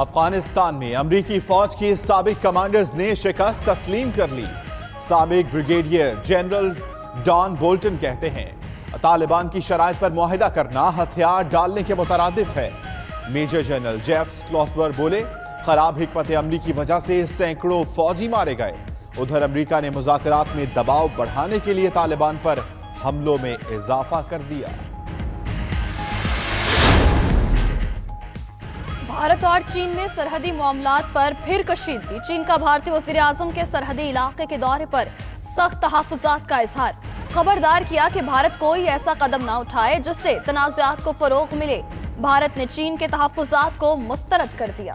अफगानिस्तान में अमरीकी फौज के साबिक कमांडर्स ने शिकस्त तस्लीम कर ली। साबिक ब्रिगेडियर जनरल डॉन बोल्टन कहते हैं तालिबान की शराइत पर मुआहिदा करना हथियार डालने के मुतरादिफ है। मेजर जनरल जेफ स्लॉथबर बोले खराब हिकमत अमली की वजह से सैकड़ों फौजी मारे गए। उधर अमरीका ने मुज़ाकरात में दबाव बढ़ाने के लिए तालिबान पर हमलों में इजाफा कर दिया। भारत और चीन में सरहदी मामलात पर फिर कशीदगी। चीन का भारतीय वज़ीर आज़म के सरहदी इलाके के दौरे पर सख्त तहफ़्फ़ुज़ात का इजहार। खबरदार किया कि भारत कोई ऐसा कदम ना उठाए जिससे तनाज़ात को फ़रोग़ मिले। भारत ने चीन के तहफ़्फ़ुज़ात को मुस्तरद कर दिया।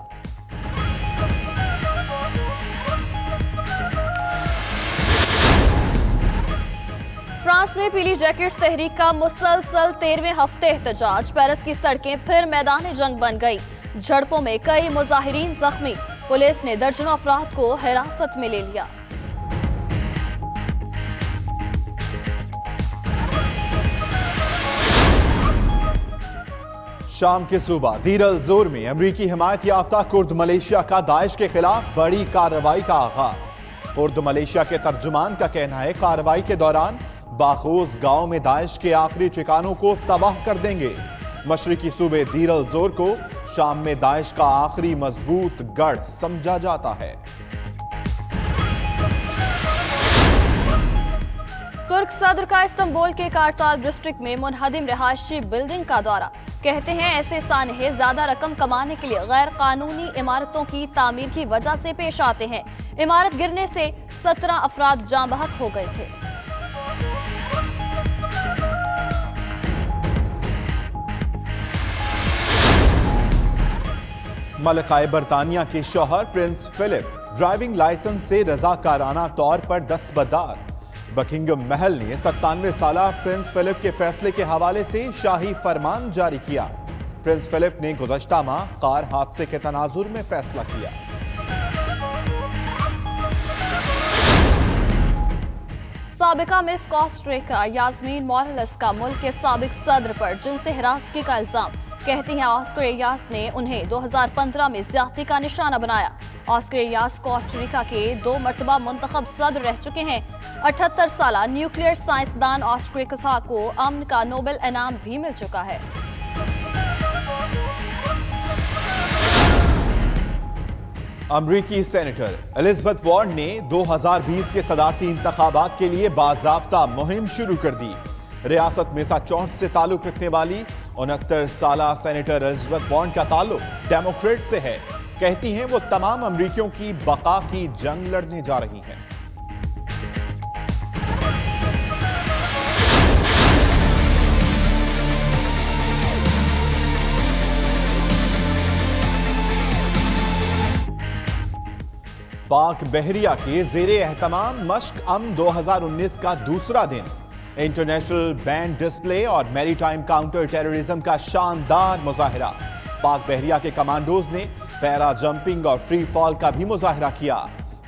फ्रांस में पीली जैकेट्स तहरीक का मुसलसल 13वें हफ्ते एहतजाज। पेरिस की सड़कें फिर मैदान जंग बन गई। झड़पों में कई मुजाहिरीन जख्मी। पुलिस ने दर्जनों अफराद को हिरासत में ले लिया। शाम के सूबा दीर अल जोर में अमरीकी हिमायत याफ्ता कुर्द मलेशिया का दाइश के खिलाफ बड़ी कार्रवाई का आगाज। कुर्द मलेशिया के तर्जुमान का कहना है कार्रवाई के दौरान बाखोज गांव में दाइश के आखिरी ठिकानों को तबाह कर देंगे। मशरिकी सूबे दीर अल जोर को शाम में दाइश का आखिरी मजबूत गढ़ समझा जाता है। तुर्क सदर का इस्तांबुल के कार्ताल डिस्ट्रिक्ट में मुनहदिम रिहायशी बिल्डिंग का दौरा। कहते हैं ऐसे सानहे ज्यादा रकम कमाने के लिए गैर कानूनी इमारतों की तामीर की वजह से पेश आते हैं। इमारत गिरने से 17 अफराद जाँ बहक हो गए थे। मलकाए बरतानिया के शौहर प्रिंस फिलिप ड्राइविंग लाइसेंस से रजाकाराना तौर पर दस्तबरदार। बकिंगम महल ने 97 साल प्रिंस फिलिप के फैसले के हवाले से शाही फरमान जारी किया। प्रिंस फिलिप ने गुज़श्ता माह कार हादसे के तनाजुर में फैसला किया। साबिका मिस कोस्टारिका यास्मीन मोरेलेस का मुल्क के साबिक सदर पर जिनसे हिरासती का इल्जाम। कहती हैं ऑस्कर एयास ने उन्हें 2015 में ज्यादती का निशाना बनाया। ऑस्कर एयास कोस्टारिका के 2 मरतबा मुंतखब सदर रह चुके हैं। 78 साल न्यूक्लियर साइंसदान ऑस्कर एयास को अमन का नोबेल इनाम भी मिल चुका है। अमरीकी सेनेटर एलिजाबेथ वार्न ने 2020 के सदारती इंतखाबात के लिए बाज़ाब्ता मुहिम शुरू कर दी। रियासत मैसाचुसेट्स से ताल्लुक रखने वाली 69 साल सेनेटर एलिजाबेथ वार्न का ताल्लुक डेमोक्रेट से है। कहती हैं वो तमाम अमरीकियों की बका की जंग लड़ने जा रही हैं। पाक बहरिया के ज़ेरे एहतमाम मश्क अम 2019 का दूसरा दिन। इंटरनेशनल बैंड डिस्प्ले और मैरीटाइम काउंटर टेररिज्म का शानदार मुजाहिरा। पाक बहरिया के कमांडोज ने पैरा जंपिंग और फ्री फॉल का भी मुजाहिरा किया।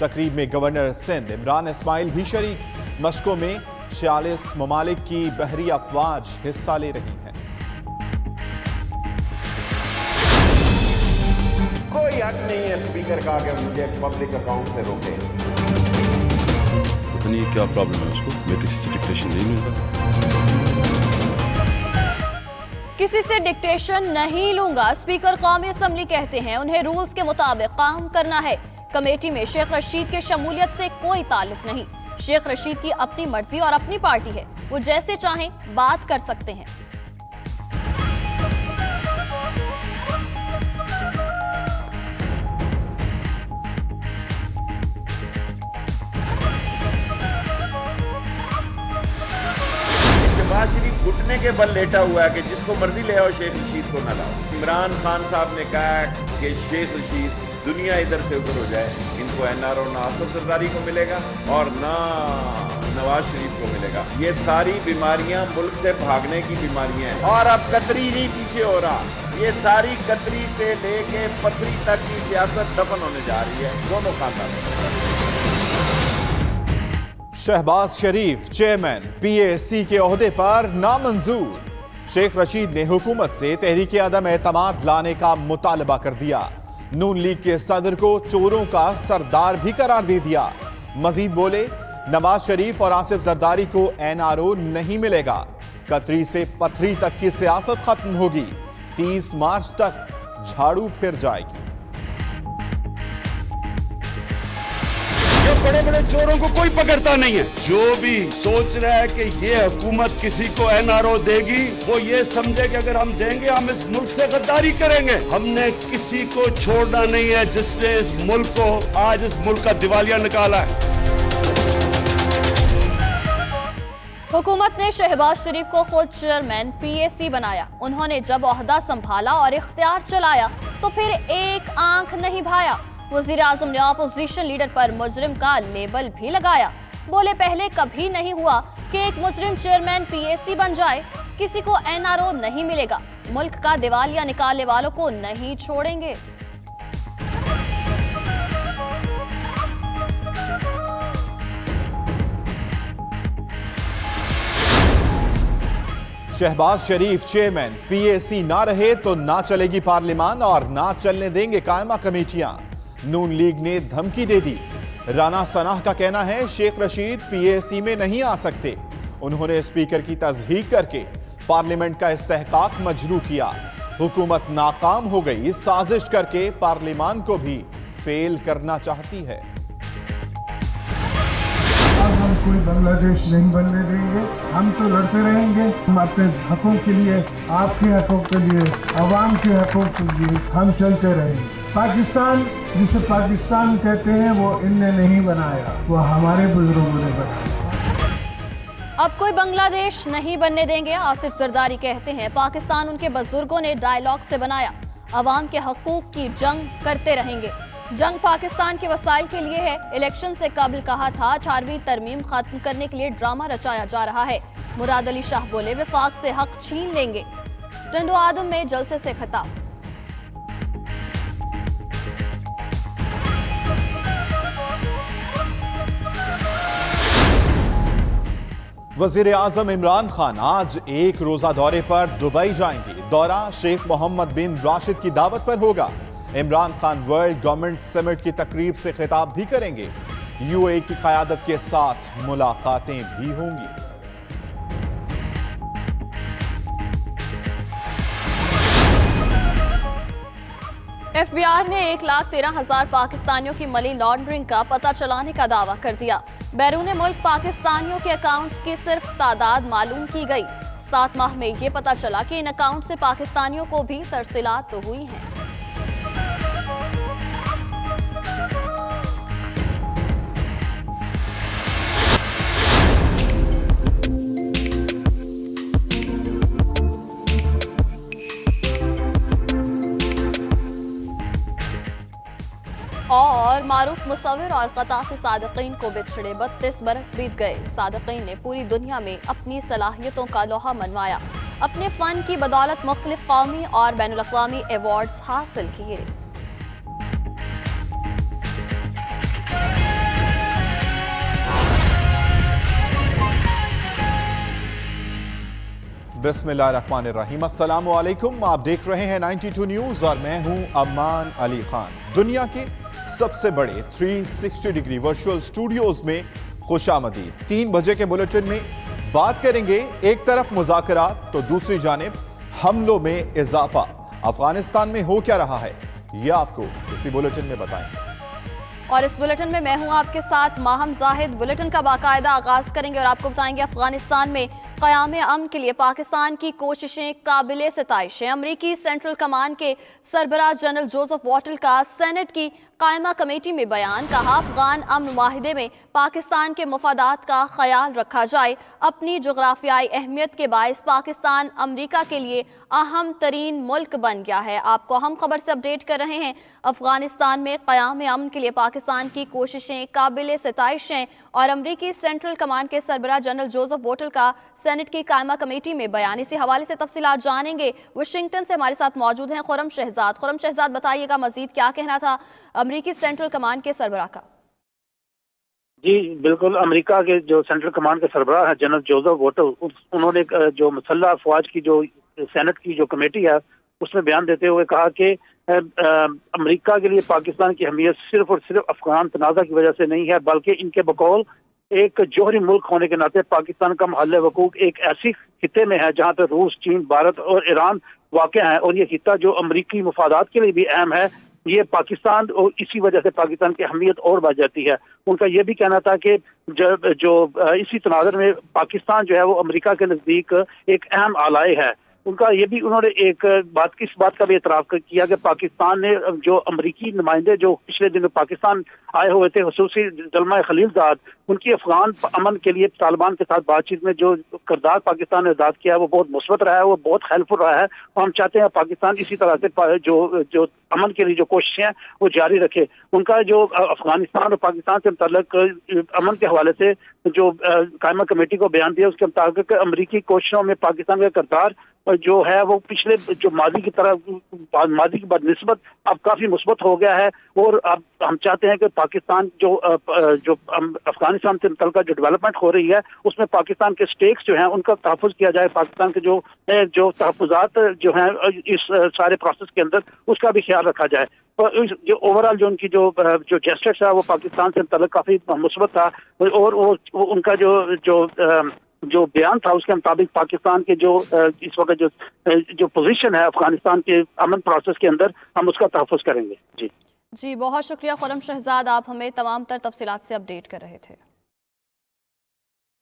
तकरीब में गवर्नर सिंध इमरान इस्माइल भी शरीक। मशकों में 46 ममालिक की बहरी अफवाज हिस्सा ले रही हैं। कोई हक नहीं है स्पीकर का कि मुझे पब्लिक अकाउंट से रोके। पता नहीं क्या प्रॉब्लम है उसको, मैं किसी से डिक्टेशन नहीं लूंगा। किसी से डिक्टेशन नहीं लूंगा, स्पीकर कौमी असम्बली कहते हैं उन्हें रूल्स के मुताबिक काम करना है। कमेटी में शेख रशीद के शमूलियत से कोई ताल्लुक नहीं। शेख रशीद की अपनी मर्जी और अपनी पार्टी है, वो जैसे चाहें बात कर सकते हैं। शहबाज शरीफ घुटने के बल लेटा हुआ है कि जिसको मर्जी ले आओ, शेख रशीद को न लाओ। इमरान खान साहब ने कहा कि शेख रशीद दुनिया इधर से उधर हो जाए, इनको एनआरओ ना आसिफ जरदारी को मिलेगा और ना नवाज शरीफ को मिलेगा। ये सारी बीमारियां मुल्क से भागने की बीमारियां हैं। और अब कतरी नहीं पीछे हो रहा, ये सारी कतरी से लेके पथरी तक की सियासत दफन होने जा रही है दोनों खानदानों में। शहबाज शरीफ चेयरमैन पीएसी के ओहदे पर नामंजूर। शेख रशीद ने हुकूमत से तहरीक अदम एतमाद लाने का मुतालबा कर दिया। नून लीग के सदर को चोरों का सरदार भी करार दे दिया। मजीद बोले, नवाज शरीफ और आसिफ जरदारी को एनआरओ नहीं मिलेगा। कतरी से पथरी तक की सियासत खत्म होगी। 30 मार्च तक झाड़ू फिर जाएगी। बड़े बड़े चोरों को कोई पकड़ता नहीं है। जो भी सोच रहा है कि ये हुकूमत किसी को एनआरओ देगी, वो ये समझे कि अगर हम देंगे हम इस मुल्क से गद्दारी करेंगे। हमने किसी को छोड़ना नहीं है जिसने इस मुल्क को आज इस मुल्क का दिवालिया निकाला है। हुकूमत ने शहबाज शरीफ को खुद चेयरमैन पीएसी बनाया। उन्होंने जब ओहदा संभाला और इख्तियार चलाया तो फिर एक आंख नहीं भाया। वजीर आजम ने अपोजिशन लीडर पर मुजरिम का लेबल भी लगाया। बोले, पहले कभी नहीं हुआ कि एक मुजरिम चेयरमैन पीएसी बन जाए। किसी को एनआरओ नहीं मिलेगा। मुल्क का दिवालिया निकालने वालों को नहीं छोड़ेंगे। शहबाज शरीफ चेयरमैन पीएसी ना रहे तो ना चलेगी पार्लियामान और ना चलने देंगे कायमा कमेटियां। नून लीग ने धमकी दे दी। राना सनाह का कहना है शेख रशीद पीएसी में नहीं आ सकते। उन्होंने स्पीकर की तस्दीक करके पार्लियामेंट का इस्तेहकाक मजरू किया। हुकूमत नाकाम हो गई। साजिश करके पार्लियामान को भी फेल करना चाहती है। हम कोई बांग्लादेश नहीं बनने देंगे। हम तो लड़ते रहेंगे। हम अपने हकों के लिए, आपके हकों के लिए, आवाम के हकों के लिए हम चलते रहेंगे। पाकिस्तान जिसे पाकिस्तान कहते हैं वो इनने नहीं बनाया, वो हमारे बुजुर्गों ने बनाया। अब कोई बांग्लादेश नहीं बनने देंगे। आसिफ जरदारी कहते हैं पाकिस्तान उनके बुजुर्गों ने डायलॉग से बनाया। अवाम के हकूक की जंग करते रहेंगे। जंग पाकिस्तान के वसाइल के लिए है। इलेक्शन से कबल कहा था 4वीं तरमीम खत्म करने के लिए ड्रामा रचाया जा रहा है। मुराद अली शाह बोले, विफाक से हक छीन लेंगे। टंडो आदम में जलसे से खिताब। वजीर आजम इमरान खान आज एक रोजा दौरे पर दुबई जाएंगे। दौरा शेख मोहम्मद बिन राशिद की दावत पर होगा। Imran Khan world government summit की तकरीब से खिताब भी करेंगे। यूएई की क़यादत के साथ मुलाकातें भी होंगी। एफबीआर ने 1,13,000 पाकिस्तानियों की मनी लॉन्ड्रिंग का पता चलाने का दावा कर दिया। बैरून मुल्क पाकिस्तानियों के अकाउंट्स की सिर्फ तादाद मालूम की गई। 7 माह में ये पता चला कि इन अकाउंट से पाकिस्तानियों को भी तरसीलात तो हुई हैं। और मारूफ मुसव्विर और क़ताफ़ी सादिक़ीन को बिछड़े 32 बरस बीत गए। सादिक़ीन ने पूरी दुनिया में अपनी सलाहियतों का लोहा मनवाया। अपने फ़न की बदौलत मुख्तलिफ कौमी और बैनुल अक़वामी अवार्ड्स हासिल किए। बिस्मिल्लाहिर्रहमानिर्रहीम। अस्सलामु अलैकुम। आप देख रहे हैं 92 न्यूज़ और मैं हूं अमान अली खान। दुनिया के सबसे बड़े 360 डिग्री वर्चुअल स्टूडियोज में खुशामदीद। 3 बजे के बुलेटिन में बात करेंगे एक तरफ मुज़ाकरात तो दूसरी जानिब हमलों में इजाफा। अफगानिस्तान में हो क्या रहा है यह आपको इसी बुलेटिन में बताएंगे। और इस बुलेटिन में मैं हूं आपके साथ माहम जाहिद। बुलेटिन का बाकायदा आगाज करेंगे और आपको बताएंगे अफगानिस्तान में क़याम अमन के लिए पाकिस्तान की कोशिशें काबिले सिताइश हैं। अमरीकी सेंट्रल कमांड के सरबराह जनरल जोसेफ वॉटल का सेनेट की कायमा कमेटी में बयान। कहा, अफगान अमन माहिदे में पाकिस्तान के मफादात का ख्याल रखा जाए। अपनी जोग्राफियाई अहमियत के बायस पाकिस्तान अमरीका के लिए अहम तरीन मुल्क बन गया है। आपको अहम खबर से अपडेट कर रहे हैं। अफगानिस्तान में क़याम अमन के लिए पाकिस्तान की कोशिशें काबिले सिताइश हैं और अमरीकी सेंट्रल कमांड के सरबराह जनरल जोसेफ वॉटल का सेनेट की कायमा कमेटी में बयान। इसी हवाले से तफसीलात जानेंगे। वाशिंगटन से हमारे साथ मौजूद हैं खुर्रम शहजाद। खुर्रम शहजाद, बताइएगा मजीद क्या कहना था अमरीकी सेंट्रल कमांड के सरबराह का? जी बिल्कुल, अमेरिका के जो सेंट्रल कमांड के सरबराह है जनरल जोसेफ वॉटल, उन्होंने जो मुसल्लह अफवाज की जो सेनेट की जो कमेटी है उसमें बयान देते हुए कहा कि अमेरिका के लिए पाकिस्तान की अहमियत सिर्फ और सिर्फ अफगान तनाज़ा की वजह से नहीं है, बल्कि इनके बकौल एक जोहरी मुल्क होने के नाते पाकिस्तान का महल वकूक एक ऐसी खिते में है जहाँ पे रूस, चीन, भारत और ईरान वाक़ है, और ये खिता जो अमरीकी मुफादात के लिए भी अहम है। ये पाकिस्तान, और इसी वजह से पाकिस्तान की अहमियत और बढ़ जाती है। उनका ये भी कहना था कि जो इसी तनाज़ुर में पाकिस्तान जो है वो अमेरिका के नज़दीक एक अहम आलाए है। उनका ये भी, उन्होंने एक इस बात का भी एतराफ़ किया कि पाकिस्तान ने जो अमरीकी नुमाइंदे जो पिछले दिनों पाकिस्तान आए हुए थे, खुसूसी जलमा खलीलजाद, उनकी अफगान अमन के लिए तालिबान के साथ बातचीत में जो किरदार पाकिस्तान ने अदा किया है वो बहुत मुस्बत रहा है, वो बहुत हेल्पफुल रहा है। और हम चाहते हैं पाकिस्तान इसी तरह से जो अमन के लिए जो कोशिशें हैं वो जारी रखे। उनका जो अफगानिस्तान और पाकिस्तान से मुतल्लिक अमन के हवाले से जो कायमा कमेटी को बयान दिया, उसके मुताबिक अमरीकी कोशिशों में पाकिस्तान का किरदार जो है वो पिछले जो माजी की बनिस्बत अब काफी मुस्बत हो गया है। और अब हम चाहते हैं कि पाकिस्तान जो अफगानिस्तान से मुतल्लिक़ जो डेवलपमेंट हो रही है उसमें पाकिस्तान के स्टेक्स जो हैं उनका तहफ़्फ़ुज़ किया जाए, पाकिस्तान के जो तहफ़्फ़ुज़ात जो हैं इस सारे प्रोसेस के अंदर उसका भी ख्याल रखा जाए। और जो ओवरऑल जो उनकी जो जेस्चर्स है वो पाकिस्तान से मुतल्लिक़ काफी मुस्बत था। और उनका जो बयान था उसके मुताबिक पाकिस्तान के जो इस वक्त जो पोजीशन है अफगानिस्तान के अमन प्रोसेस के अंदर, हम उसका तहफ़्फ़ुज़ करेंगे। जी, बहुत शुक्रिया खुर्रम शहजाद, आप हमें तमाम तर तफसीलात से अपडेट कर रहे थे।